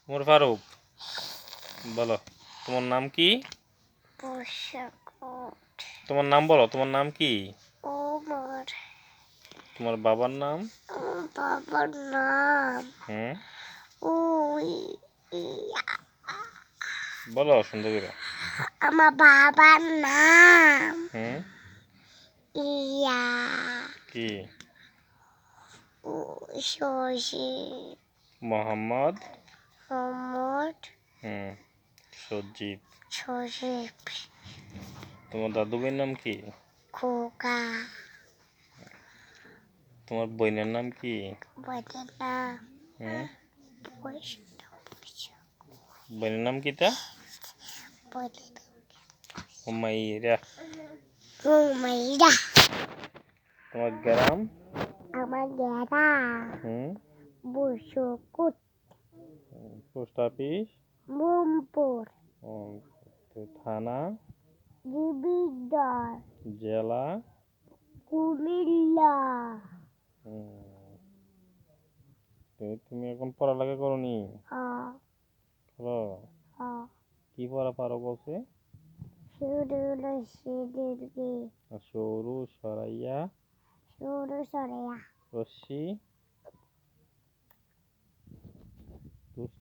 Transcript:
ওমর ফারুক, বলো তোমার নাম কি? তোমার নাম বলো, তোমার নাম কি? ওমর। তোমার বাবার নাম? বাবার নাম বলো সুন্দর করে। আমার বাবার নাম ইয়া কি? শশী মোহাম্মদ সজ্জিত। সজীব তোমার দাদু ভাইয়ের নাম কি? খোকা। তোমার বোনের নাম কি? বোনের নাম বোনের নাম কি তা? হুমাইরা। হুমাইরা। তোমার গ্রাম? আমার গ্রাম বসুকুট। Post office? মোমপুর। থানা? ডিবিগড়। জেলা? কুমিল্লা। তুমি এখন পড়ালেখা করনি? করো? কি পড়া পারো বলছে? সরু সরাইয়া রশ্মি